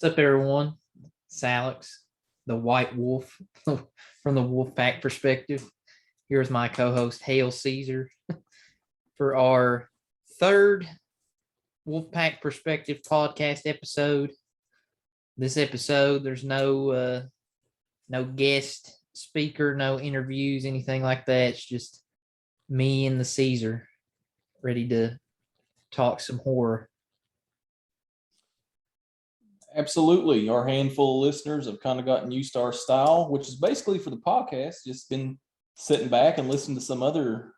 What's up, everyone? It's Alex, the White Wolf from the Wolf Pack perspective. Here's my co-host Hail Caesar for our third Wolf Pack perspective podcast episode. This episode, there's no guest speaker, no interviews, anything like that. It's just me and the Caesar ready to talk some horror. Absolutely. Our handful of listeners have kind of gotten used to our style, which is basically for the podcast, just been sitting back and listening to some other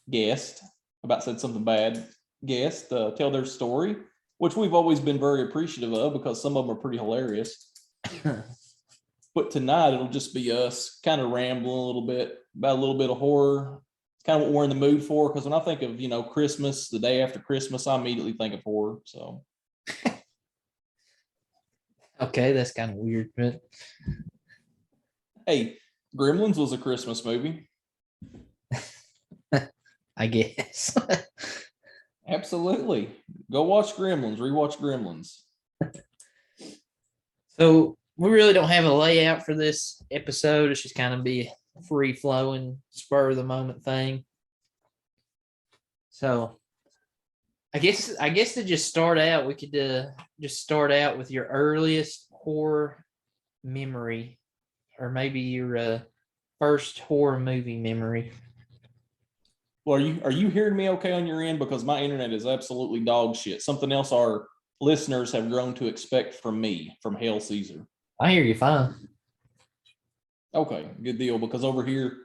guest, about said something bad, guest tell their story, which we've always been very appreciative of because some of them are pretty hilarious. But tonight it'll just be us kind of rambling a little bit about a little bit of horror. It's kind of what we're in the mood for, because when I think of, Christmas, the day after Christmas, I immediately think of horror. So Okay, that's kind of weird, but hey, Gremlins was a Christmas movie. I guess. Absolutely. Go watch Gremlins, rewatch Gremlins. So we really don't have a layout for this episode. It's just kind of be a free flowing, spur of the moment thing. So I guess to just start out, we could just start out with your earliest horror memory, or maybe your first horror movie memory. Well, are you hearing me okay on your end? Because my internet is absolutely dog shit. Something else our listeners have grown to expect from me, from Hail Caesar. I hear you fine. Okay, good deal. Because over here,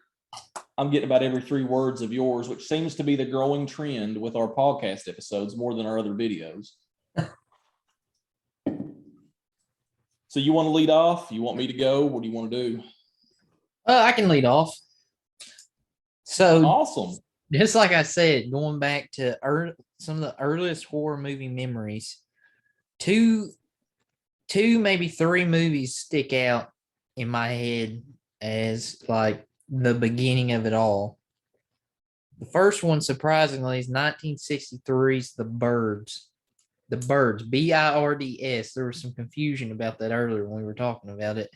I'm getting about every 3 words of yours, which seems to be the growing trend with our podcast episodes more than our other videos. So you want to lead off? You want me to go? What do you want to do? I can lead off. So Awesome. Just like I said, going back to some of the earliest horror movie memories, two, maybe 3 movies stick out in my head as like the beginning of it all. The first one, surprisingly, is 1963's The Birds. The Birds, Birds. There was some confusion about that earlier when we were talking about it.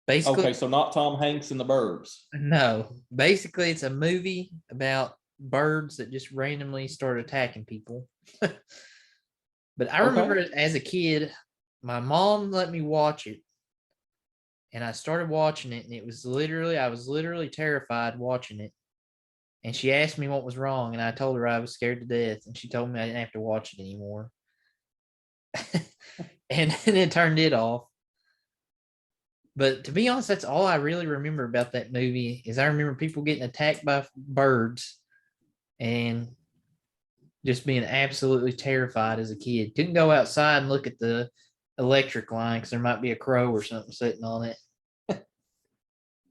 Basically, okay, so not Tom Hanks in The Burbs. No, basically it's a movie about birds that just randomly start attacking people. But I remember as a kid, my mom let me watch it, and I started watching it, and I was literally terrified watching it. And she asked me what was wrong, and I told her I was scared to death, and she told me I didn't have to watch it anymore. and then it turned it off. But to be honest, that's all I really remember about that movie is I remember people getting attacked by birds and just being absolutely terrified as a kid. Couldn't go outside and look at the electric line because there might be a crow or something sitting on it.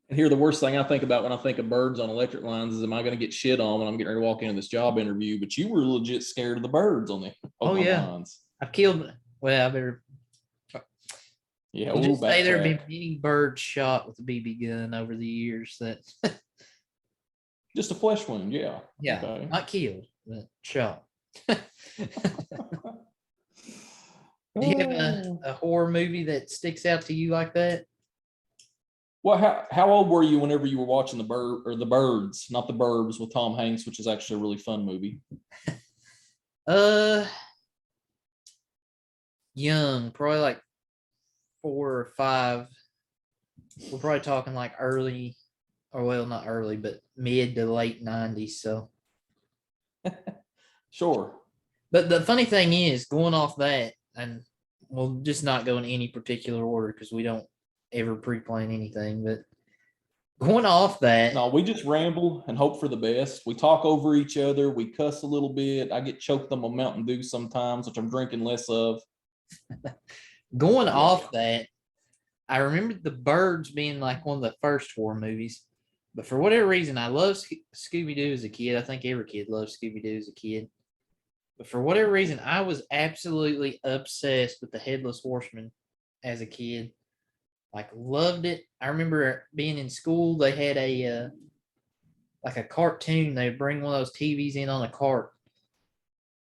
And here, the worst thing I think about when I think of birds on electric lines is, am I going to get shit on when I'm getting ready to walk into this job interview? But you were legit scared of the birds on the lines. I've killed. Well, I better. Yeah, we'll just say there have been many birds shot with a BB gun over the years. That just a flesh wound, yeah. Yeah, okay. Not killed, but shot. Do you have a horror movie that sticks out to you like that? Well, how old were you whenever you were watching The Birds, not The Burbs, with Tom Hanks, which is actually a really fun movie? Young, probably like 4 or 5. We're probably talking like early, or well, not early, but mid to late 90s. So, sure. But the funny thing is, going off that, and we'll just not go in any particular order because we don't ever pre-plan anything. But going off that, no, we just ramble and hope for the best. We talk over each other. We cuss a little bit. I get choked on my Mountain Dew sometimes, which I'm drinking less of. Going off that, I remember The Birds being like one of the first horror movies, but for whatever reason, I love Scooby-Doo as a kid. I think every kid loves Scooby-Doo as a kid. But for whatever reason, I was absolutely obsessed with the Headless Horseman as a kid. Like, loved it. I remember being in school, they had a like a cartoon. They'd bring one of those TVs in on a cart,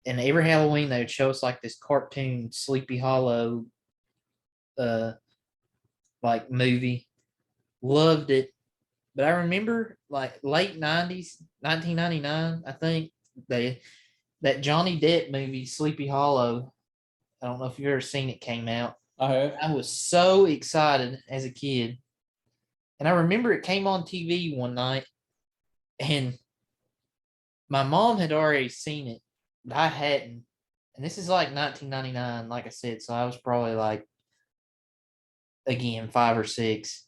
and every Halloween they would show us like this cartoon Sleepy Hollow uh like movie. Loved it. But I remember like late 90s, 1999, I think, they that Johnny Depp movie, Sleepy Hollow. I don't know if you've ever seen it, came out. I have. I was so excited as a kid. And I remember it came on TV one night, and my mom had already seen it, but I hadn't. And this is like 1999, like I said. So I was probably like, again, 5 or 6.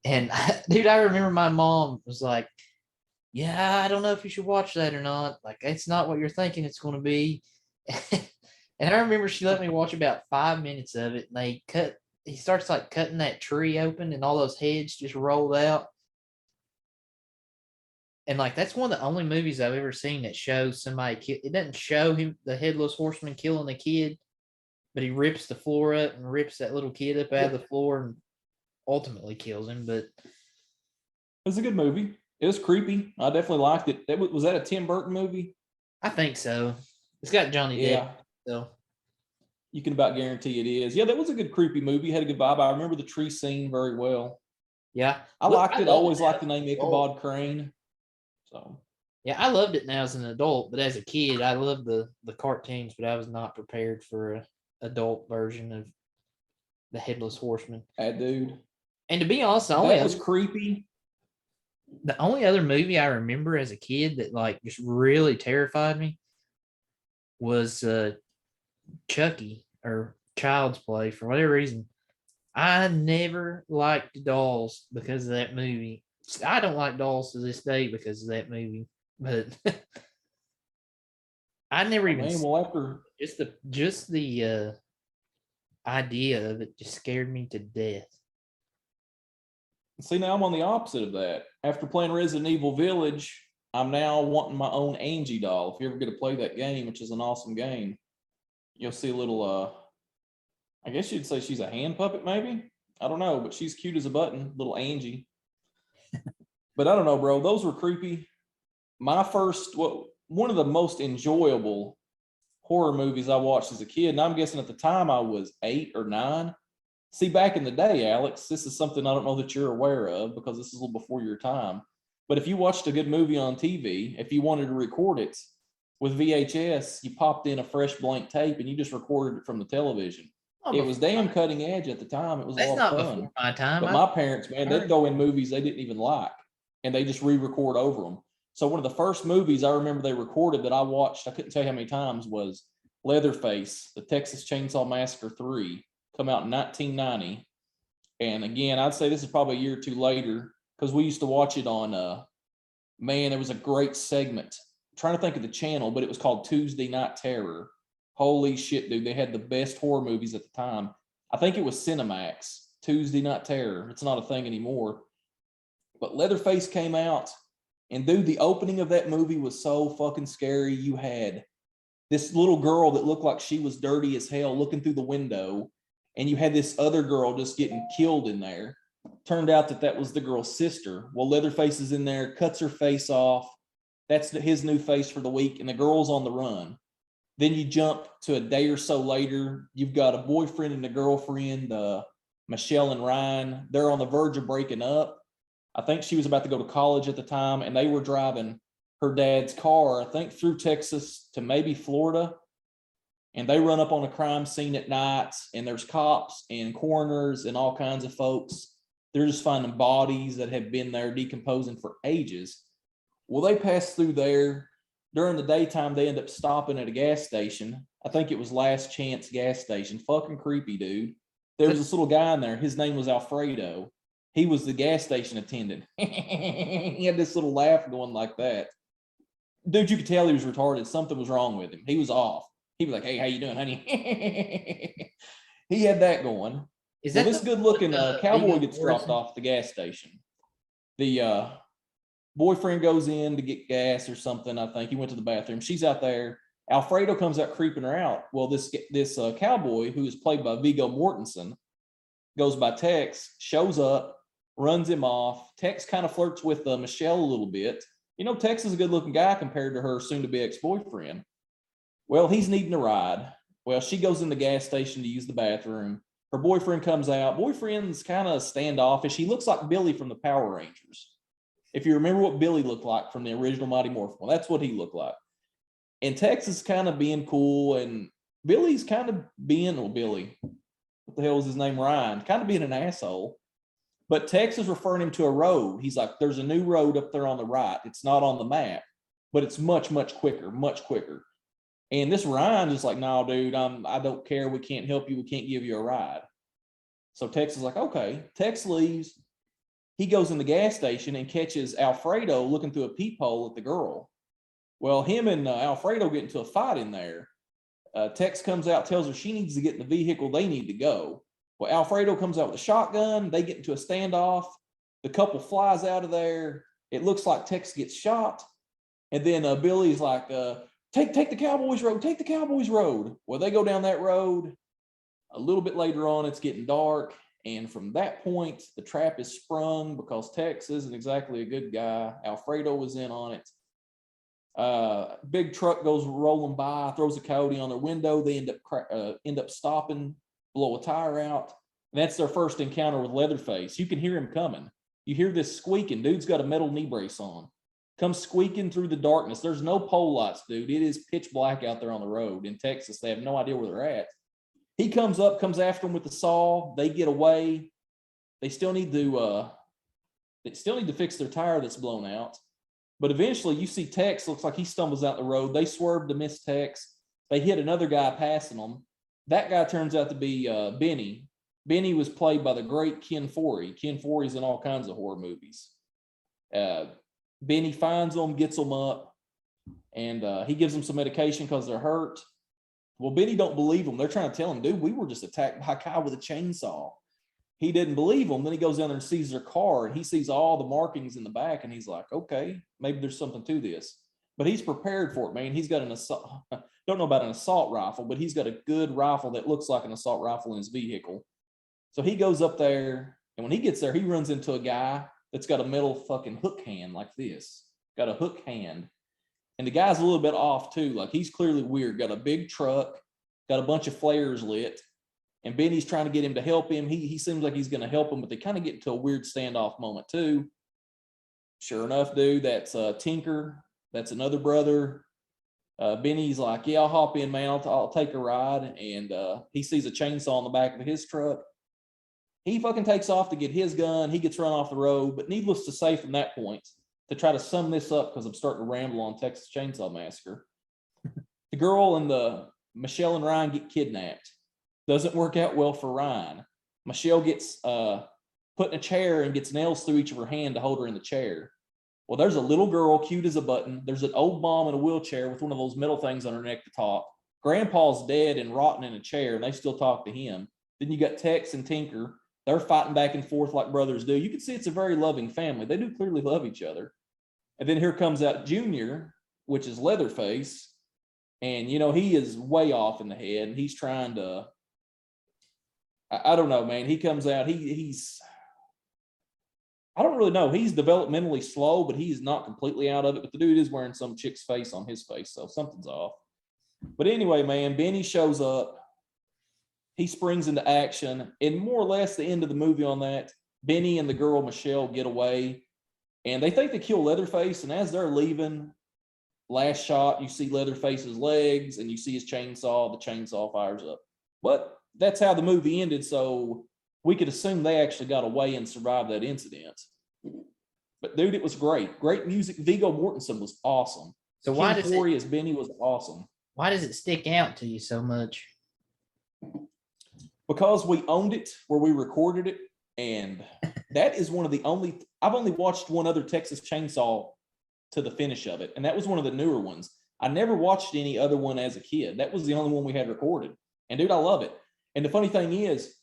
And dude, I remember my mom was like, yeah, I don't know if you should watch that or not. Like, it's not what you're thinking it's going to be. And I remember she let me watch about 5 minutes of it. And he starts like cutting that tree open and all those heads just rolled out. And like, that's one of the only movies I've ever seen that shows somebody. It doesn't show him, the headless horseman, killing the kid, but he rips the floor up and rips that little kid up out of the floor and ultimately kills him. But It was a good movie. It was creepy. I definitely liked it. Was that a Tim Burton movie? I think so. It's got Johnny Yeah. Depp. So You can about guarantee it is. Yeah, that was a good creepy movie. Had a good vibe. I remember the tree scene very well. yeah, I liked it. I always now liked the as name an adult. Ichabod Crane. So Yeah, I loved it now as an adult, but as a kid, I loved the cartoons, but I was not prepared for a adult version of the Headless Horseman. that dude. And to be honest, That was creepy. the only other movie I remember as a kid that like just really terrified me was Chucky or Child's Play. For whatever reason, I never liked dolls because of that movie. I don't like dolls to this day because of that movie. But I never Oh, even man, well, after just the idea of it just scared me to death. see now I'm on the opposite of that. After playing Resident Evil Village, I'm now wanting my own Angie doll. If you ever get to play that game, which is an awesome game, you'll see a little I guess you'd say she's a hand puppet, maybe. I don't know, but she's cute as a button, little Angie. But I don't know, bro. Those were creepy. One of the most enjoyable horror movies I watched as a kid, and I'm guessing at the time I was 8 or 9. See, back in the day, Alex, this is something I don't know that you're aware of because this is a little before your time. But if you watched a good movie on TV, if you wanted to record it with VHS, you popped in a fresh blank tape and you just recorded it from the television. It was damn cutting edge at the time. It was a lot of fun. Before my time. But my parents, man, they'd throw in movies they didn't even like, and they just re-record over them. So one of the first movies I remember they recorded that I watched, I couldn't tell you how many times, was Leatherface, the Texas Chainsaw Massacre 3, come out in 1990. And again, I'd say this is probably a year or two later because we used to watch it on, man, there was a great segment. I'm trying to think of the channel, but it was called Tuesday Night Terror. Holy shit, dude. They had the best horror movies at the time. I think it was Cinemax, Tuesday Night Terror. It's not a thing anymore. But Leatherface came out, and dude, the opening of that movie was so fucking scary. You had this little girl that looked like she was dirty as hell looking through the window, and you had this other girl just getting killed in there. Turned out that was the girl's sister. Well, Leatherface is in there, cuts her face off. That's his new face for the week, and the girl's on the run. Then you jump to a day or so later. You've got a boyfriend and a girlfriend, Michelle and Ryan. They're on the verge of breaking up. I think she was about to go to college at the time, and they were driving her dad's car, I think through Texas to maybe Florida. And they run up on a crime scene at night, and there's cops and coroners and all kinds of folks. They're just finding bodies that have been there decomposing for ages. Well, they pass through there. During the daytime, they end up stopping at a gas station. I think it was Last Chance gas station. Fucking creepy, dude. There was this little guy in there. His name was Alfredo. He was the gas station attendant. He had this little laugh going like that. Dude, you could tell he was retarded. Something was wrong with him. He was off. He'd be like, "Hey, how you doing, honey?" He had that going. Is that this good-looking cowboy gets dropped off at the gas station? The boyfriend goes in to get gas or something. I think he went to the bathroom. She's out there. Alfredo comes out creeping her out. Well, this cowboy, who is played by Viggo Mortensen, goes by Tex, shows up, runs him off. Tex kind of flirts with Michelle a little bit. You know, Tex is a good-looking guy compared to her soon-to-be ex-boyfriend. Well, he's needing a ride. Well, she goes in the gas station to use the bathroom. Her boyfriend comes out. Boyfriend's kind of standoffish. He looks like Billy from the Power Rangers. If you remember what Billy looked like from the original Mighty Morphin, well, that's what he looked like. And Tex is kind of being cool, and Billy's kind of being, well, Billy, what the hell is his name? Ryan, kind of being an asshole. But Tex is referring him to a road. He's like, there's a new road up there on the right. It's not on the map, but it's much, much quicker, much quicker. And this Ryan is like, no, dude, I don't care. We can't help you. We can't give you a ride. So Tex is like, okay. Tex leaves. He goes in the gas station and catches Alfredo looking through a peephole at the girl. Well, him and Alfredo get into a fight in there. Tex comes out, tells her she needs to get in the vehicle. They need to go. Well, Alfredo comes out with a shotgun. They get into a standoff. The couple flies out of there. It looks like Tex gets shot. And then Billy's like, take the Cowboys road. Take the Cowboys road. Well, they go down that road. A little bit later on, it's getting dark. And from that point, the trap is sprung because Tex isn't exactly a good guy. Alfredo was in on it. Big truck goes rolling by, throws a coyote on their window. They end up stopping, blow a tire out. And that's their first encounter with Leatherface. You can hear him coming. You hear this squeaking. Dude's got a metal knee brace on. Comes squeaking through the darkness. There's no pole lights, dude. It is pitch black out there on the road. In Texas, they have no idea where they're at. He comes after him with the saw. They get away. They still need to fix their tire that's blown out. But eventually you see Tex, looks like he stumbles out the road. They swerve to miss Tex. They hit another guy passing them. That guy turns out to be Benny. Benny was played by the great Ken Foree. Ken Foree's in all kinds of horror movies. Benny finds them, gets them up, and he gives them some medication because they're hurt. Well, Benny don't believe them. They're trying to tell him, dude, we were just attacked by a guy with a chainsaw. He didn't believe them. Then he goes down there and sees their car, and he sees all the markings in the back, and he's like, okay, maybe there's something to this. But he's prepared for it, man. He's got an assault, don't know about an assault rifle, but he's got a good rifle that looks like an assault rifle in his vehicle. So he goes up there, and when he gets there, he runs into a guy that's got a metal fucking hook hand like this. Got a hook hand. And the guy's a little bit off too. Like he's clearly weird. Got a big truck, got a bunch of flares lit. And Benny's trying to get him to help him. He seems like he's going to help him, but they kind of get into a weird standoff moment too. Sure enough, dude, that's Tinker. That's another brother. Benny's like, yeah, I'll hop in, man. I'll take a ride. And he sees a chainsaw on the back of his truck. He fucking takes off to get his gun. He gets run off the road. But needless to say, from that point, to try to sum this up, because I'm starting to ramble on Texas Chainsaw Massacre, the girl and Michelle and Ryan get kidnapped. Doesn't work out well for Ryan. Michelle gets put in a chair and gets nails through each of her hand to hold her in the chair. Well, there's a little girl, cute as a button. There's an old mom in a wheelchair with one of those metal things on her neck to talk. Grandpa's dead and rotten in a chair, and they still talk to him. Then you got Tex and Tinker. They're fighting back and forth like brothers do. You can see it's a very loving family. They do clearly love each other. And then here comes out Junior, which is Leatherface. And, you know, he is way off in the head. And he's trying to, I don't know, man. He comes out, he's, I don't really know. He's developmentally slow, but he's not completely out of it. But the dude is wearing some chick's face on his face, so something's off. But anyway, man, Benny shows up. He springs into action. And more or less the end of the movie on that, Benny and the girl, Michelle, get away. And they think they kill Leatherface. And as they're leaving, last shot, you see Leatherface's legs and you see his chainsaw. The chainsaw fires up. But that's how the movie ended. So we could assume they actually got away and survived that incident. But dude, it was great. Great music. Viggo Mortensen was awesome. So why Ken does Foree as Benny was awesome. Why does it stick out to you so much? Because we owned it where we recorded it. And that is one of the only, I've only watched one other Texas Chainsaw to the finish of it. And that was one of the newer ones. I never watched any other one as a kid. That was the only one we had recorded. And dude, I love it. And the funny thing is,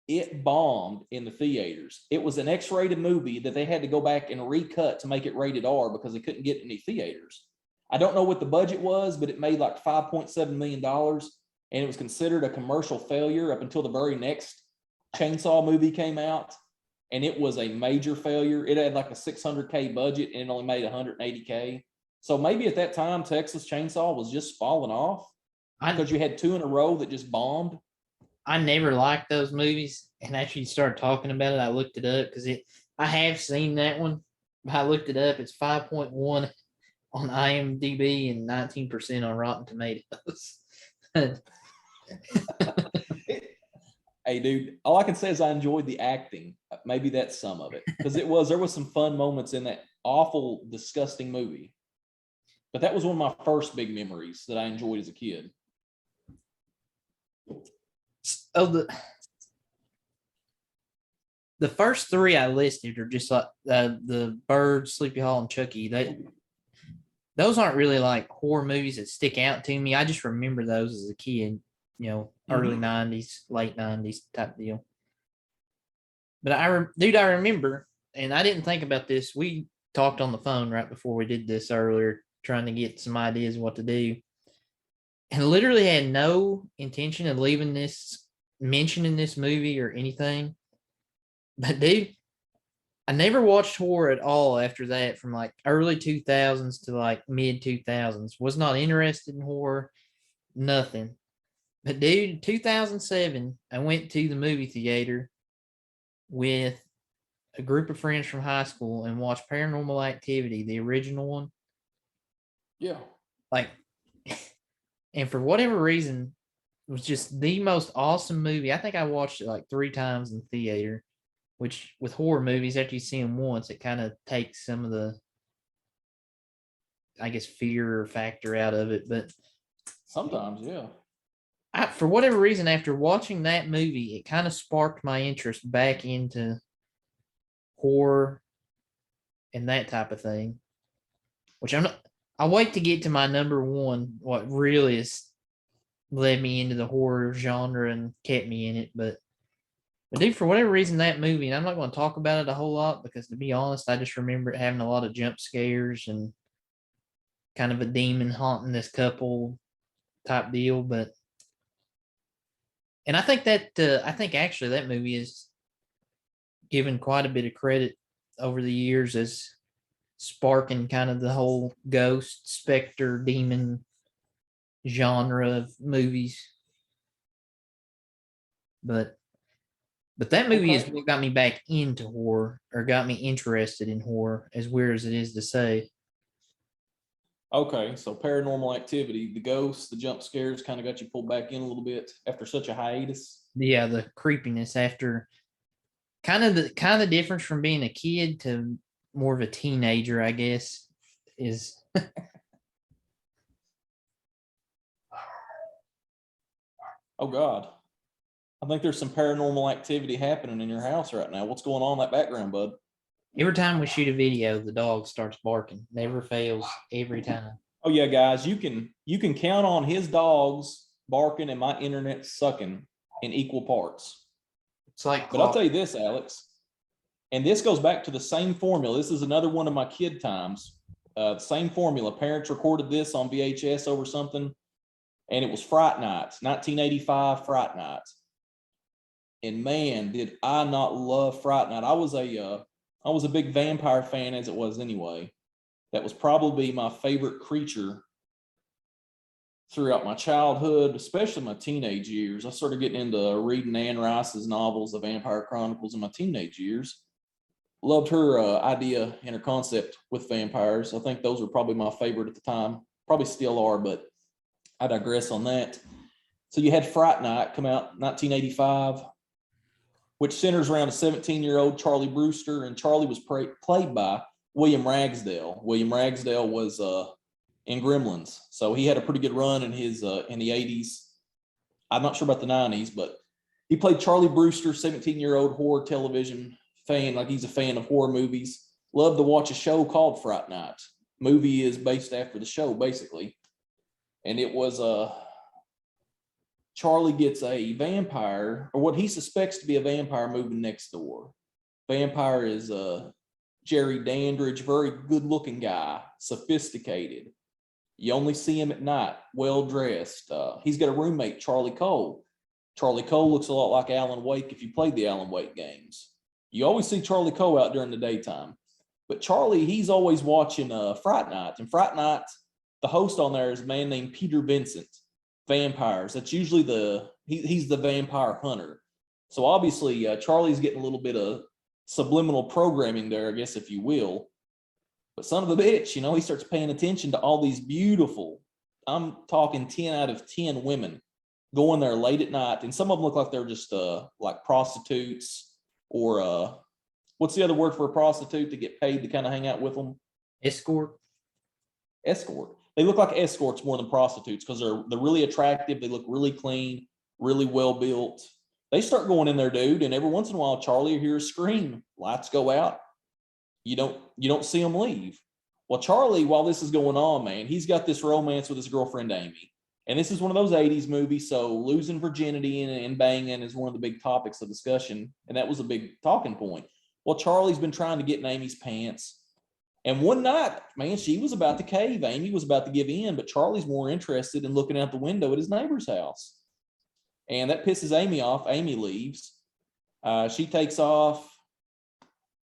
it bombed in the theaters. It was an X-rated movie that they had to go back and recut to make it rated R because they couldn't get any theaters. I don't know what the budget was, but it made like $5.7 million. And it was considered a commercial failure up until the very next Chainsaw movie came out. And it was a major failure. It had like a $600K budget and it only made $180K. So maybe at that time, Texas Chainsaw was just falling off. because you had two in a row that just bombed. I never liked those movies, and after you started talking about it, I looked it up because I have seen that one. I looked it up. It's 5.1 on IMDb and 19% on Rotten Tomatoes. Hey, dude, all I can say is I enjoyed the acting. Maybe that's some of it, because there was some fun moments in that awful, disgusting movie. But that was one of my first big memories that I enjoyed as a kid. Oh, the first three I listed are just like the Bird, Sleepy Hollow, and Chucky. Those aren't really like horror movies that stick out to me. I just remember those as a kid, early 90s, late 90s type deal. But I remember, and I didn't think about this. We talked on the phone right before we did this earlier, trying to get some ideas of what to do. And literally had no intention of mentioning this movie or anything. But dude, I never watched horror at all after that, from like early 2000s to like mid 2000s. Was not interested in horror, nothing. But dude, 2007, I went to the movie theater with a group of friends from high school and watched Paranormal Activity, the original one. Yeah. Like, and for whatever reason, it was just the most awesome movie. I think I watched it like 3 times in theater, which with horror movies, after you see them once, it kind of takes some of the, I guess, fear factor out of it. But sometimes, yeah. For whatever reason, after watching that movie, it kind of sparked my interest back into horror and that type of thing, which I'll wait to get to my number one, what really has led me into the horror genre and kept me in it. But dude, for whatever reason, that movie, and I'm not going to talk about it a whole lot because, to be honest, I just remember it having a lot of jump scares and kind of a demon haunting this couple type deal. And I think actually that movie is given quite a bit of credit over the years as sparking kind of the whole ghost, specter, demon genre of movies. But that movie is what got me back into horror, or got me interested in horror, as weird as it is to say. Okay, so Paranormal Activity, the ghosts, the jump scares kind of got you pulled back in a little bit after such a hiatus. Yeah, the creepiness after kind of the difference from being a kid to more of a teenager, I guess, is Oh God. I think there's some paranormal activity happening in your house right now. What's going on in that background, bud? every time we shoot a video, the dog starts barking. Never fails, every time. Oh yeah, guys, you can count on his dogs barking and my internet sucking in equal parts. It's like, but I'll tell you this, Alex, and this goes back to the same formula. This is another one of my kid times. Same formula. Parents recorded this on VHS over something, and it was Fright Night, 1985 Fright Night. And man, did I not love Fright Night. I was a big vampire fan, as it was anyway. That was probably my favorite creature throughout my childhood, especially my teenage years. I started getting into reading Anne Rice's novels, The Vampire Chronicles, in my teenage years. Loved her idea and her concept with vampires. I think those were probably my favorite at the time. Probably still are, but I digress on that. So you had Fright Night come out 1985, which centers around a 17-year-old Charlie Brewster, and Charlie was played by William Ragsdale. William Ragsdale was in Gremlins, so he had a pretty good run in his in the 80s. I'm not sure about the 90s, but he played Charlie Brewster, 17-year-old horror television fan, like he's a fan of horror movies. Loved to watch a show called Fright Night. Movie is based after the show, basically. And it was Charlie gets a vampire, or what he suspects to be a vampire, moving next door. Vampire is Jerry Dandridge, very good-looking guy, sophisticated. You only see him at night, well-dressed. He's got a roommate, Charlie Cole. Charlie Cole looks a lot like Alan Wake if you played the Alan Wake games. You always see Charlie Cole out during the daytime. But Charlie, he's always watching Fright Night. And Fright Night, the host on there is a man named Peter Vincent. vampires. That's usually he's the vampire hunter. So obviously Charlie's getting a little bit of subliminal programming there, I guess, if you will. But son of a bitch, you know, he starts paying attention to all these beautiful, I'm talking 10 out of 10 women going there late at night. And some of them look like they're just like prostitutes or what's the other word for a prostitute to get paid to kind of hang out with them? Escort. Escort. They look like escorts more than prostitutes because they're really attractive. They look really clean, really well built. They start going in there, dude, and every once in a while, Charlie will hear a scream. Lights go out. You don't see them leave. Well, Charlie, while this is going on, man, he's got this romance with his girlfriend Amy, and this is one of those '80s movies. So losing virginity and banging is one of the big topics of discussion, and that was a big talking point. Well, Charlie's been trying to get in Amy's pants, and one night, man, she was about to cave. Amy was about to give in, but Charlie's more interested in looking out the window at his neighbor's house. And that pisses Amy off. Amy leaves. She takes off,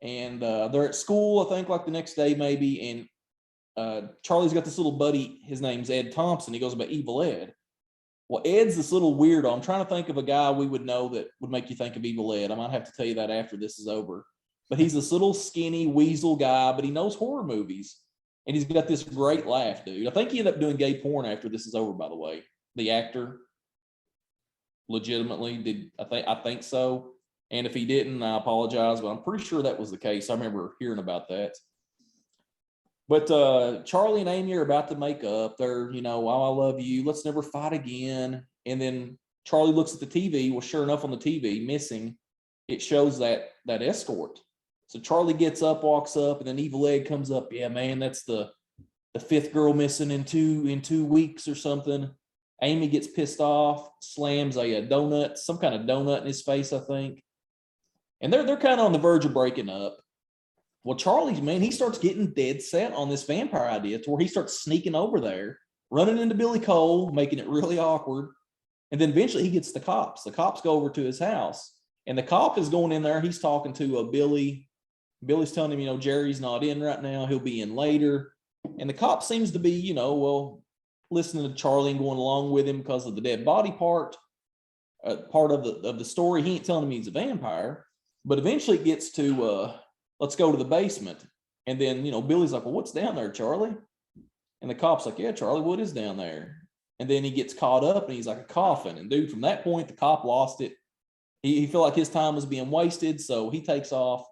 and they're at school, I think, like the next day maybe. And Charlie's got this little buddy. His name's Ed Thompson. He goes by Evil Ed. Well, Ed's this little weirdo. I'm trying to think of a guy we would know that would make you think of Evil Ed. I might have to tell you that after this is over. But he's this little skinny weasel guy, but he knows horror movies. And he's got this great laugh, dude. I think he ended up doing gay porn after this is over, by the way. The actor. Legitimately did. I think so. And if he didn't, I apologize, but I'm pretty sure that was the case. I remember hearing about that. But Charlie and Amy are about to make up. They're, you know, oh, I love you. Let's never fight again. And then Charlie looks at the TV. Well, sure enough, on the TV, missing, it shows that escort. So Charlie gets up, walks up, and then Evil Ed comes up. Yeah, man, that's the fifth girl missing in 2 weeks or something. Amy gets pissed off, slams a donut, some kind of donut in his face, I think. And they're kind of on the verge of breaking up. Well, Charlie, man, he starts getting dead set on this vampire idea to where he starts sneaking over there, running into Billy Cole, making it really awkward. And then eventually he gets the cops. The cops go over to his house. And the cop is going in there. He's talking to Billy. Billy's telling him, you know, Jerry's not in right now. He'll be in later. And the cop seems to be, you know, well, listening to Charlie and going along with him because of the dead body part of the story. He ain't telling him he's a vampire, but eventually it gets to let's go to the basement. And then, you know, Billy's like, well, what's down there, Charlie? And the cop's like, yeah, Charlie, what is down there? And then he gets caught up and he's like a coffin. And dude, from that point, the cop lost it. He felt like his time was being wasted, so he takes off.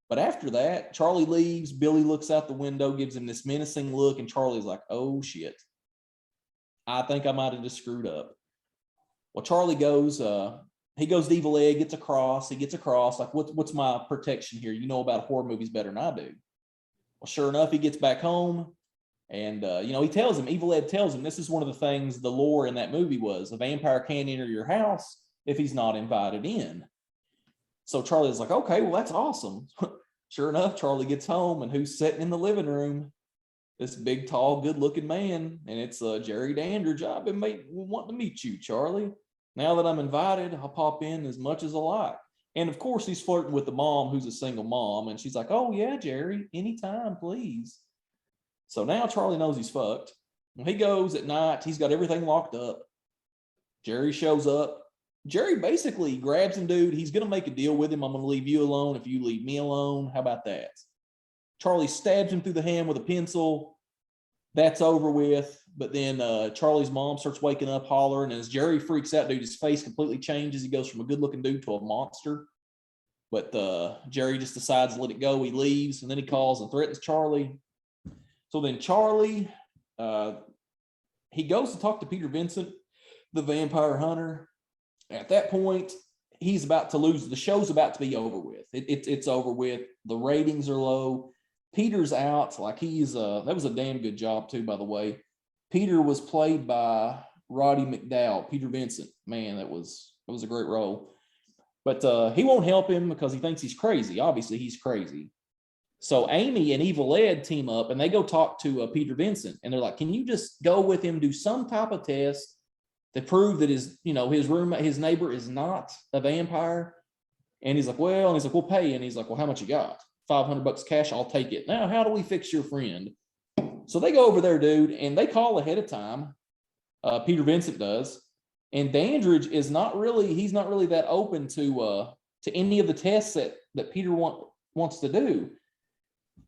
But after that, Charlie leaves. Billy looks out the window, gives him this menacing look, and Charlie's like, oh shit. I think I might have just screwed up. Well, Charlie goes, he goes to Evil Ed, gets across. He gets across, like, what's my protection here? You know about horror movies better than I do. Well, sure enough, he gets back home. And, you know, he tells him, Evil Ed tells him, this is one of the things the lore in that movie was, a vampire can't enter your house if he's not invited in. So Charlie's like, okay, well, that's awesome. Sure enough, Charlie gets home, and who's sitting in the living room? This big, tall, good-looking man, and it's Jerry Dandridge. I've been wanting to meet you, Charlie. Now that I'm invited, I'll pop in as much as I like. And, of course, he's flirting with the mom, who's a single mom, and she's like, oh, yeah, Jerry, anytime, please. So now Charlie knows he's fucked. When he goes at night, he's got everything locked up. Jerry shows up. Jerry basically grabs him, dude. He's going to make a deal with him. I'm going to leave you alone if you leave me alone. How about that? Charlie stabs him through the hand with a pencil. That's over with. But then Charlie's mom starts waking up, hollering. And as Jerry freaks out, dude, his face completely changes. He goes from a good-looking dude to a monster. But Jerry just decides to let it go. He leaves, and then he calls and threatens Charlie. So then Charlie, he goes to talk to Peter Vincent, the vampire hunter. At that point, he's about to lose. The show's about to be over with. It's over with. The ratings are low. Peter's out. Like that was a damn good job too, by the way. Peter was played by Roddy McDowall. Peter Vincent, man, that was a great role. But he won't help him because he thinks he's crazy. Obviously, he's crazy. So Amy and Evil Ed team up, and they go talk to Peter Vincent, and they're like, "Can you just go with him, do some type of test to prove that his roommate, his neighbor is not a vampire?" And he's like, well, and he's like, we'll pay. And he's like, well, how much you got? $500 cash. I'll take it. Now, how do we fix your friend? So they go over there, dude, and they call ahead of time. Peter Vincent does. And Dandridge is not really, he's not really that open to any of the tests that Peter wants to do.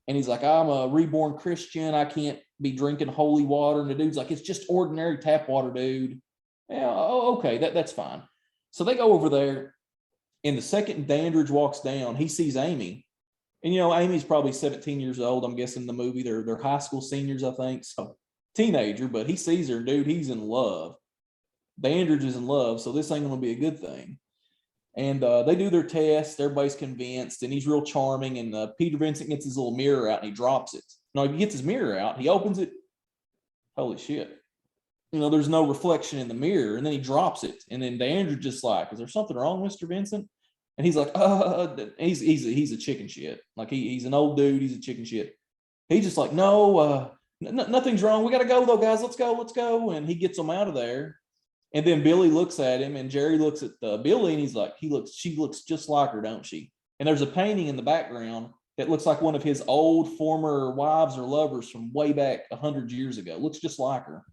And he's like, I'm a reborn Christian. I can't be drinking holy water. And the dude's like, it's just ordinary tap water, dude. Yeah, okay, that's fine. So they go over there, and the second Dandridge walks down, he sees Amy. And Amy's probably 17 years old. I'm guessing in the movie they're high school seniors, I think. So teenager, but he sees her, dude. He's in love. Dandridge is in love, so this ain't gonna be a good thing. And they do their test. Everybody's convinced, and he's real charming. And Peter Vincent gets his little mirror out and he drops it. Now, if he gets his mirror out, he opens it. Holy shit. There's no reflection in the mirror, and then he drops it. And then Dandridge just like, is there something wrong, Mr. Vincent? And he's like, he's a chicken shit. Like he's an old dude. He's a chicken shit. He's just like, no, nothing's wrong. We got to go though, guys. Let's go. And he gets them out of there. And then Billy looks at him, and Jerry looks at Billy, and he's like, she looks just like her, don't she? And there's a painting in the background that looks like one of his old former wives or lovers from way back 100 years ago. Looks just like her.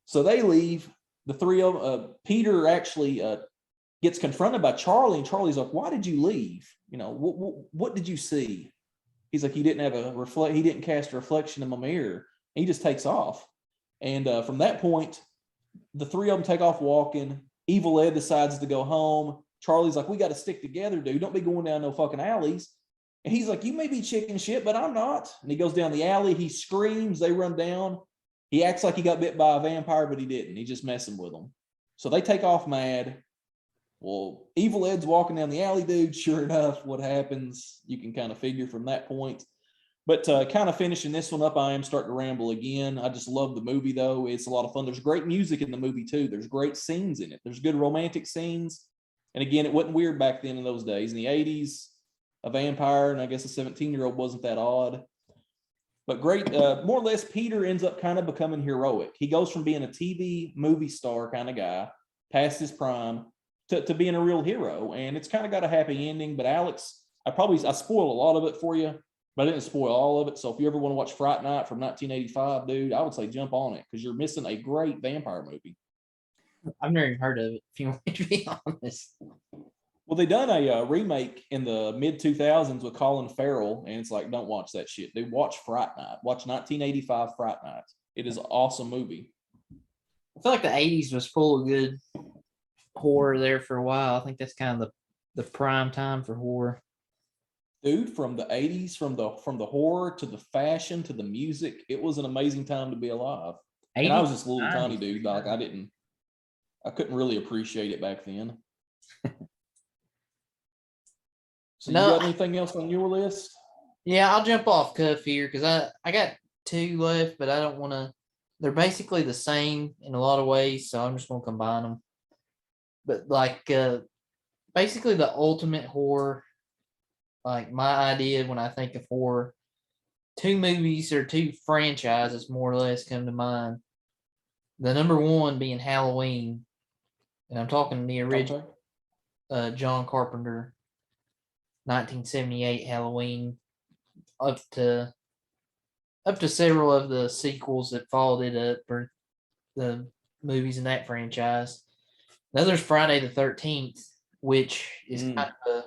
So they leave. The three of them, Peter actually gets confronted by Charlie, and Charlie's like, why did you leave? What did you see? He's like, he didn't cast a reflection in my mirror. He just takes off. And from that point, the three of them take off walking. Evil Ed decides to go home. Charlie's like, we got to stick together, dude. Don't be going down no fucking alleys. And he's like, you may be chicken shit, but I'm not. And he goes down the alley. He screams. They run down. He acts like he got bit by a vampire, but he didn't. He's just messing with them. So they take off mad. Well, Evil Ed's walking down the alley, dude. Sure enough, what happens, you can kind of figure from that point. But kind of finishing this one up, I am starting to ramble again. I just love the movie, though. It's a lot of fun. There's great music in the movie, too. There's great scenes in it. There's good romantic scenes. And again, it wasn't weird back then in those days. In the 80s, a vampire, and I guess a 17-year-old wasn't that odd. But great, more or less, Peter ends up kind of becoming heroic. He goes from being a TV movie star kind of guy, past his prime, to being a real hero. And it's kind of got a happy ending. But Alex, I spoiled a lot of it for you, but I didn't spoil all of it. So if you ever want to watch Fright Night from 1985, dude, I would say jump on it, because you're missing a great vampire movie. I've never even heard of it, if you want me to be honest. Well, they done a remake in the mid-2000s with Colin Farrell, and it's like, don't watch that shit. Dude, watch Fright Night. Watch 1985 Fright Night. It is an awesome movie. I feel like the 80s was full of good horror there for a while. I think that's kind of the prime time for horror. Dude, from the 80s, from the horror to the fashion to the music, it was an amazing time to be alive. And I was just a little tiny dude. Like I couldn't really appreciate it back then. So no, you got anything else on your list? Yeah, I'll jump off cuff here because I got two left, but I don't want to. They're basically the same in a lot of ways, so I'm just going to combine them. But like basically the ultimate horror, like my idea when I think of horror, two movies or two franchises more or less come to mind. The number one being Halloween, and I'm talking the original John Carpenter 1978 Halloween, up to several of the sequels that followed it up, or the movies in that franchise. The other's Friday the 13th, which is kind of a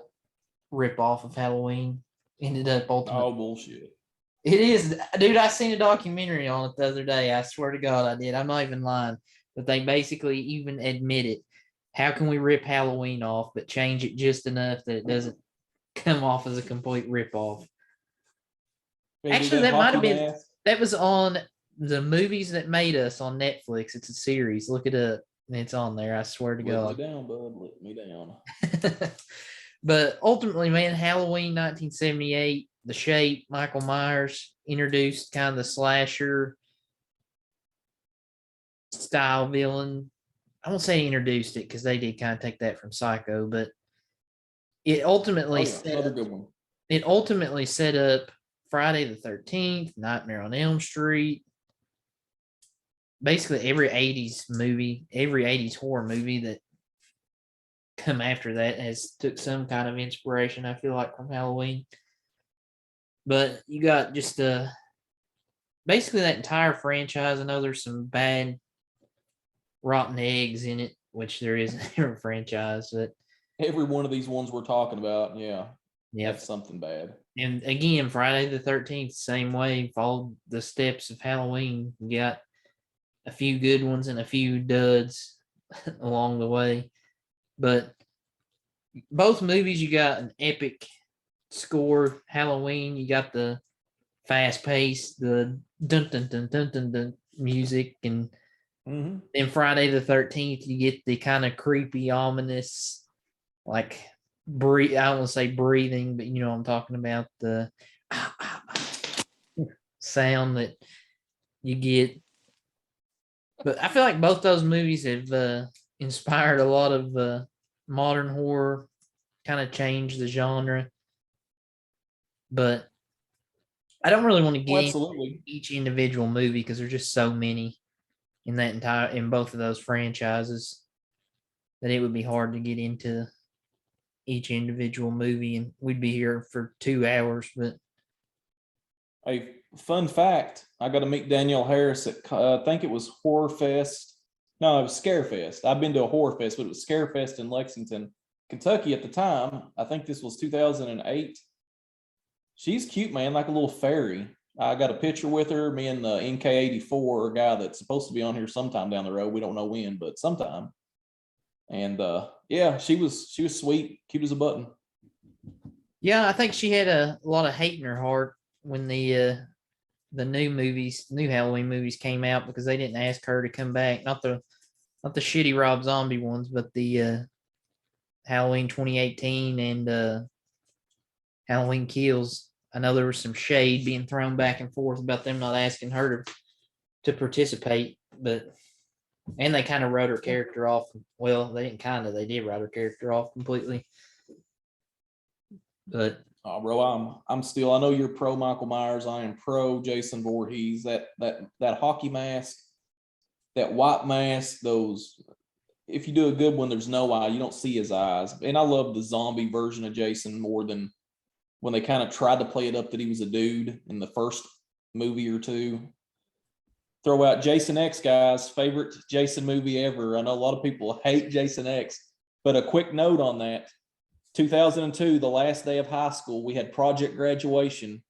rip off of Halloween. Ended up ultimately. Oh, bullshit. It is, dude. I seen a documentary on it the other day. I swear to God, I did. I'm not even lying. But they basically even admit it. How can we rip Halloween off, but change it just enough that it doesn't come off as a complete rip off? Actually, that might have been, that was on the Movies That Made Us on Netflix. It's a series. Look it up. And it's on there. I swear to God. Let me down, bud. Let me down. But ultimately, man, Halloween 1978, The Shape, Michael Myers introduced kind of the slasher style villain. I won't say introduced it because they did kind of take that from Psycho, but it ultimately set up Friday the 13th, Nightmare on Elm Street. Basically every 80s movie, every 80s horror movie that come after that has took some kind of inspiration, I feel like, from Halloween. But you got just basically that entire franchise. I know there's some bad rotten eggs in it, which there is in every franchise. But Every one of these ones we're talking about, yeah, yeah, that's something bad. and again, Friday the 13th, same way, followed the steps of Halloween. You got a few good ones and a few duds along the way. But both movies, you got an epic score. Halloween, you got the fast pace, the dun dun dun dun dun dun music, and then Friday the 13th, you get the kind of creepy, ominous, like breathe. I don't want to say breathing, but you know what I'm talking about, the sound that you get. But I feel like both those movies have inspired a lot of modern horror, kind of changed the genre. But I don't really want to get into Absolutely. each individual movie because there's just so many in both of those franchises that it would be hard to get into each individual movie, and we'd be here for 2 hours. But A fun fact: I got to meet Danielle Harris at I think it was Horror Fest. No, it was Scare Fest. I've been to a Horror Fest, but it was Scare Fest in Lexington, Kentucky at the time. I think this was 2008. She's cute, man, like a little fairy. I got a picture with her. Me and the NK84 guy that's supposed to be on here sometime down the road. We don't know when, but sometime. And yeah, she was sweet, cute as a button. yeah, I think she had a lot of hate in her heart when the new Halloween movies came out because they didn't ask her to come back. Not the shitty Rob Zombie ones, but the Halloween 2018 and Halloween Kills. I know there was some shade being thrown back and forth about them not asking her to participate, but and they kind of wrote her character off. Well, they didn't kind of, they did write her character off completely. But oh, bro, I'm still. I know you're pro Michael Myers. I am pro Jason Voorhees. That hockey mask, that white mask. Those. If you do a good one, there's no eye. You don't see his eyes. And I love the zombie version of Jason more than when they kind of tried to play it up that he was a dude in the first movie or two. Throw out Jason X, guys. Favorite Jason movie ever. I know a lot of people hate Jason X, but a quick note on that. 2002, the last day of high school, we had project graduation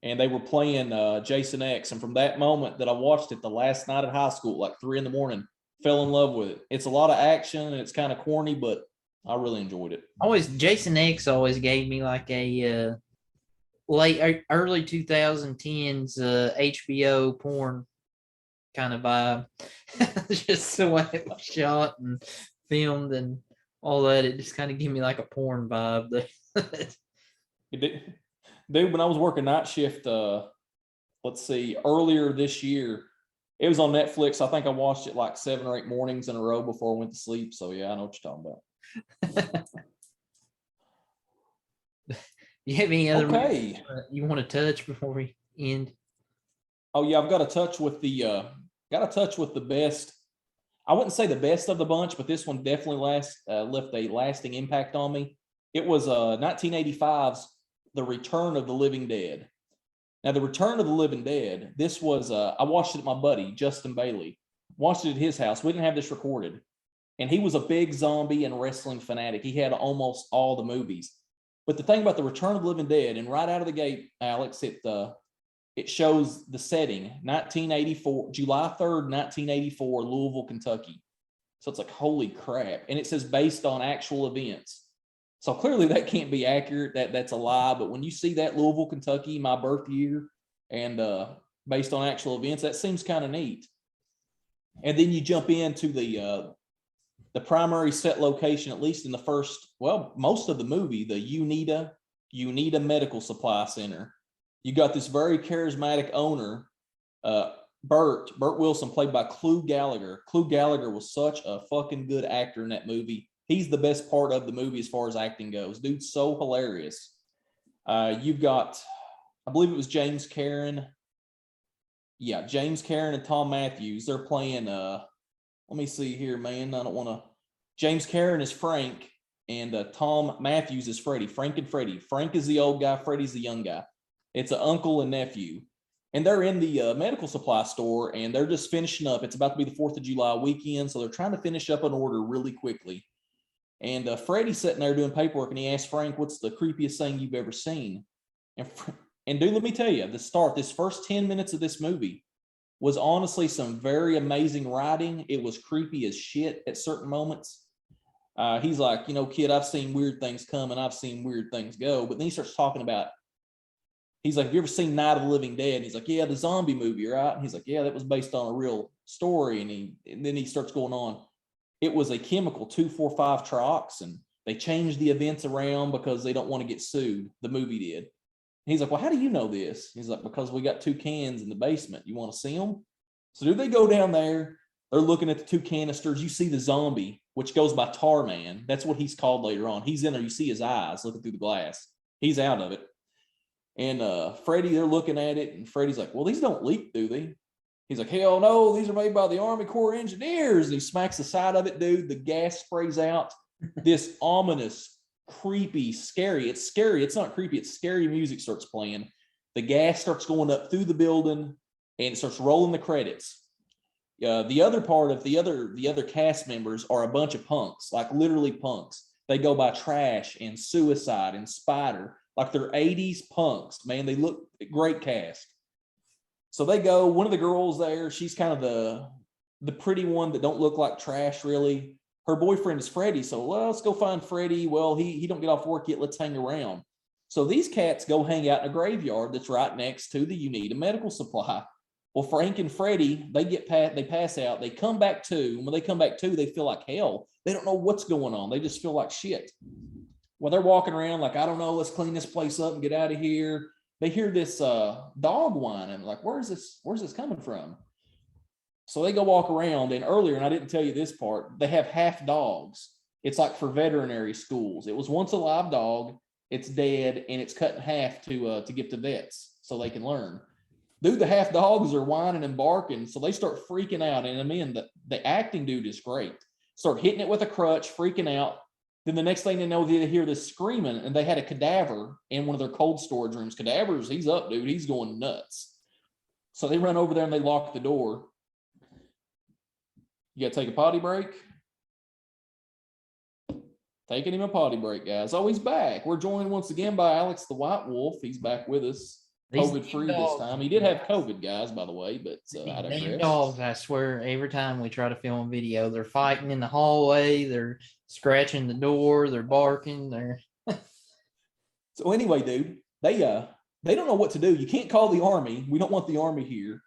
and they were playing Jason X. And from that moment that I watched it the last night at high school, like 3 a.m, fell in love with it. It's a lot of action and it's kind of corny, but I really enjoyed it. always Jason X always gave me like a early 2010s HBO porn kind of vibe. Just the way it was shot and filmed and all that. It just kind of gave me like a porn vibe. Dude, when I was working night shift, let's see, earlier this year, it was on Netflix. I think I watched it like 7 or 8 mornings in a row before I went to sleep. So yeah, I know what you're talking about. You have any other Okay. you want to touch before we end? Oh yeah, I've got to touch with the best. I wouldn't say the best of the bunch, but this one definitely left a lasting impact on me. It was 1985's The Return of the Living Dead. Now, The Return of the Living Dead, this was, I watched it at my buddy, Justin Bailey. Watched it at his house. We didn't have this recorded. And he was a big zombie and wrestling fanatic. He had almost all the movies. But the thing about The Return of the Living Dead, and right out of the gate, Alex, it shows the setting, 1984, July 3rd, 1984, Louisville, Kentucky. So it's like, holy crap. And it says based on actual events. So clearly that can't be accurate. That's a lie. But when you see that Louisville, Kentucky, my birth year, and based on actual events, that seems kind of neat. And then you jump into the primary set location, at least in the first, well, most of the movie, the Unita Medical Supply Center. You got this very charismatic owner, Bert Wilson, played by Clu Gallagher. Clu Gallagher was such a fucking good actor in that movie. He's the best part of the movie as far as acting goes. Dude's so hilarious. You've got, I believe it was James Karen. Yeah, James Karen and Tom Matthews. They're playing, let me see here, man. I don't want to. James Karen is Frank, and Tom Matthews is Freddie. Frank and Freddie. Frank is the old guy. Freddie's the young guy. It's an uncle and nephew. And they're in the medical supply store, and they're just finishing up. It's about to be the 4th of July weekend, so they're trying to finish up an order really quickly. And Freddie's sitting there doing paperwork, and he asks Frank, "What's the creepiest thing you've ever seen?" And dude, let me tell you, this first 10 minutes of this movie was honestly some very amazing writing. It was creepy as shit at certain moments. He's like, kid, I've seen weird things come and I've seen weird things go. But then he starts talking about, he's like, "Have you ever seen Night of the Living Dead?" And he's like, "Yeah, the zombie movie, right?" And he's like, "Yeah, that was based on a real story." And then he starts going on. It was a chemical 2,4,5 triox, and they changed the events around because they don't want to get sued. The movie did. And he's like, "Well, how do you know this?" He's like, "Because we got 2 cans in the basement. You want to see them?" So do they go down there? They're looking at the 2 canisters. You see the zombie, which goes by Tarman. That's what he's called later on. He's in there. You see his eyes looking through the glass. He's out of it. And Freddie, they're looking at it, and Freddie's like, "Well, these don't leak, do they?" He's like, "Hell no, these are made by the Army Corps Engineers." And he smacks the side of it, dude. The gas sprays out. This ominous, creepy, scary. It's scary. It's not creepy. It's scary music starts playing. The gas starts going up through the building, and it starts rolling the credits. The other part of the other cast members are a bunch of punks, like literally punks. They go by Trash and Suicide and Spider, like they're 80s punks, man. They look great cast. So they go, one of the girls there, she's kind of the pretty one that don't look like Trash really. Her boyfriend is Freddie, so let's go find Freddie. Well, he don't get off work yet, let's hang around. So these cats go hang out in a graveyard that's right next to the Unita medical supply. Well, Frank and Freddie, they pass out, they come back to, and when they come back to, they feel like hell. They don't know what's going on. They just feel like shit. Well, they're walking around like, I don't know, let's clean this place up and get out of here. They hear this dog whining, like, where's this coming from? So they go walk around, and earlier, and I didn't tell you this part, they have half dogs. It's like for veterinary schools. It was once a live dog, it's dead, and it's cut in half to give to vets so they can learn. Dude, the half dogs are whining and barking, so they start freaking out. And I mean, the acting dude is great. Start hitting it with a crutch, freaking out. Then the next thing they know, they hear this screaming, and they had a cadaver in one of their cold storage rooms. Cadavers, he's up, dude. He's going nuts. So they run over there and they lock the door. You got to take a potty break? Taking him a potty break, guys. Oh, he's back. We're joined once again by Alex the White Wolf. He's back with us. COVID-free this time. He did have COVID, guys, by the way, but I digress. Dogs, I swear, every time we try to film a video, they're fighting in the hallway, they're scratching the door, they're barking, they're So anyway, dude, they don't know what to do. You can't call the army. We don't want the army here.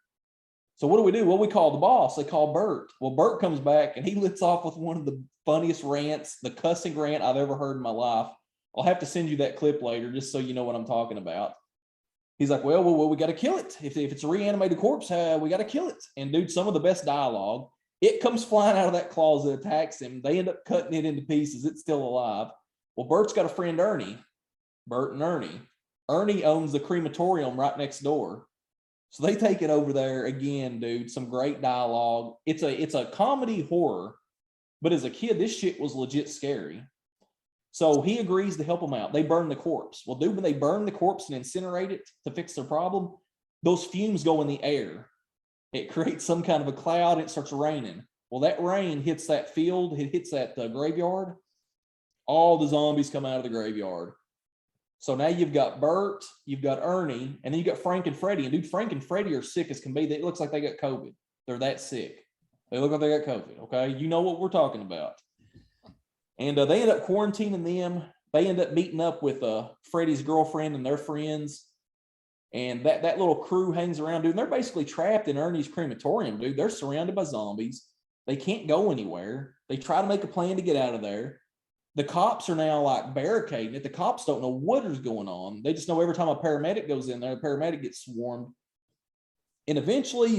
So what do? Well, we call the boss. They call Bert. Well, Bert comes back and he lets off with one of the funniest rants, the cussing rant I've ever heard in my life. I'll have to send you that clip later just so you know what I'm talking about. He's like, well, we got to kill it. If it's a reanimated corpse, we got to kill it. And dude, some of the best dialogue. It comes flying out of that closet, attacks him. They end up cutting it into pieces. It's still alive. Well, Bert's got a friend, Ernie. Bert and Ernie. Ernie owns the crematorium right next door. So they take it over there again, dude. Some great dialogue. It's a comedy horror, but as a kid, this shit was legit scary. So he agrees to help them out. They burn the corpse. Well, dude, when they burn the corpse and incinerate it to fix their problem, those fumes go in the air. It creates some kind of a cloud and it starts raining. Well, that rain hits that field. It hits that graveyard. All the zombies come out of the graveyard. So now you've got Bert, you've got Ernie, and then you got Frank and Freddie. And dude, Frank and Freddie are sick as can be. It looks like they got COVID. They're that sick. They look like they got COVID, okay? You know what we're talking about. And they end up quarantining them. They end up meeting up with Freddie's girlfriend and their friends. And that little crew hangs around, dude. And they're basically trapped in Ernie's crematorium, dude. They're surrounded by zombies. They can't go anywhere. They try to make a plan to get out of there. The cops are now like barricading it. The cops don't know what is going on. They just know every time a paramedic goes in there, a paramedic gets swarmed. And eventually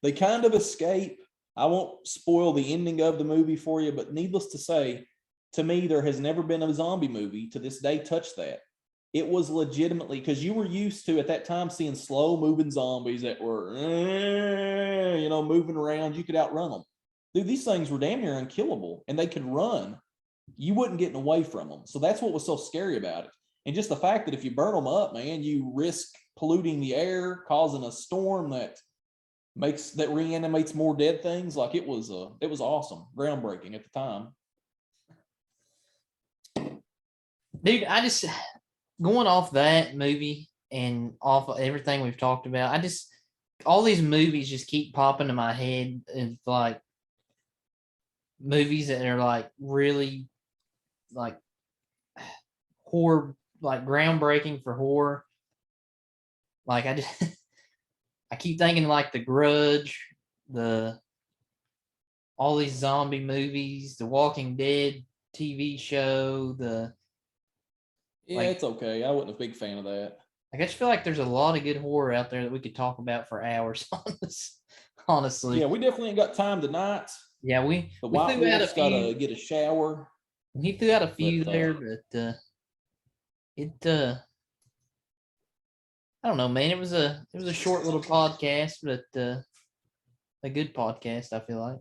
they kind of escape. I won't spoil the ending of the movie for you, but needless to say, to me, there has never been a zombie movie to this day touch that. It was legitimately, because you were used to, at that time, seeing slow-moving zombies that were, moving around. You could outrun them. Dude, these things were damn near unkillable, and they could run. You wouldn't get away from them. So that's what was so scary about it. And just the fact that if you burn them up, man, you risk polluting the air, causing a storm that reanimates more dead things. Like it was awesome, groundbreaking at the time. Dude, I just going off that movie and off of everything we've talked about, all these movies just keep popping to my head. It's like movies that are like really like horror, like groundbreaking for horror. Like I keep thinking like The Grudge, all these zombie movies, The Walking Dead TV show, Yeah, like, it's okay. I wasn't a big fan of that. I just feel like there's a lot of good horror out there that we could talk about for hours. Honestly, Yeah, we definitely ain't got time tonight. yeah, The we White threw out a Wolf's got to few. get a shower. He threw out a few But there, but it I don't know, man. It was a short little podcast, but a good podcast. I feel like.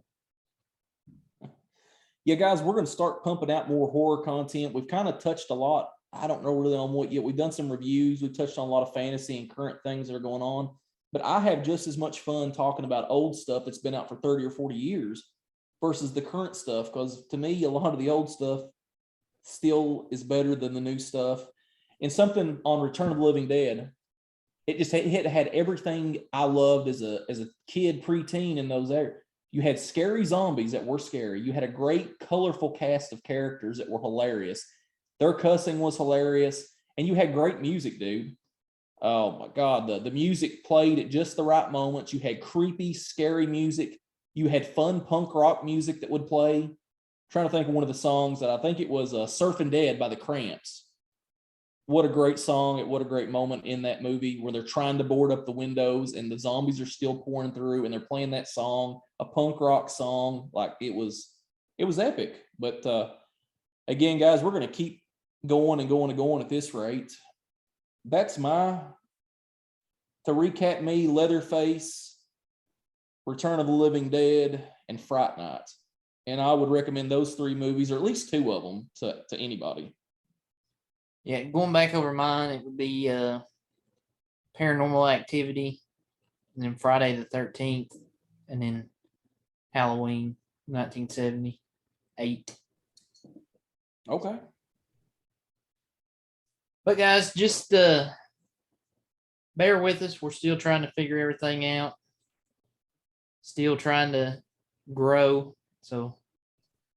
yeah, guys, we're going to start pumping out more horror content. We've kind of touched a lot. I don't know really on what yet. We've done some reviews. We've touched on a lot of fantasy and current things that are going on. But I have just as much fun talking about old stuff that's been out for 30 or 40 years versus the current stuff. Because to me, a lot of the old stuff still is better than the new stuff. And something on Return of the Living Dead, it had everything I loved as a kid, preteen in those areas. You had scary zombies that were scary. You had a great, colorful cast of characters that were hilarious. Their cussing was hilarious. And you had great music, dude. Oh my God. The music played at just the right moments. You had creepy, scary music. You had fun punk rock music that would play. I'm trying to think of one of the songs that I think it was Surfing Dead by the Cramps. What a great song. What a great moment in that movie where they're trying to board up the windows and the zombies are still pouring through and they're playing that song, a punk rock song. Like it was epic. But again, guys, we're going to keep going and going and going at this rate. That's to recap me, Leatherface, Return of the Living Dead, and Fright Night. And I would recommend those three movies, or at least two of them, to anybody. Yeah, going back over mine, it would be Paranormal Activity, and then Friday the 13th, and then Halloween 1978. Okay. But guys, just bear with us. We're still trying to figure everything out. Still trying to grow. So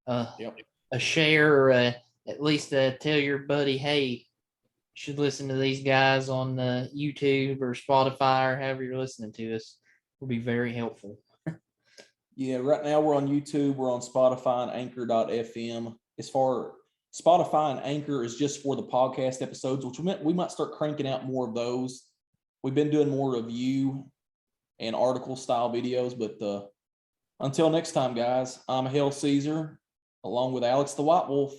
Yep. a share or at least tell your buddy, hey, you should listen to these guys on YouTube or Spotify or however you're listening to us. Will be very helpful. Yeah, right now we're on YouTube, we're on Spotify and Anchor.fm. As far Spotify and Anchor is just for the podcast episodes, which we might start cranking out more of those. We've been doing more review and article style videos, but until next time, guys, I'm Hell Caesar, along with Alex the White Wolf.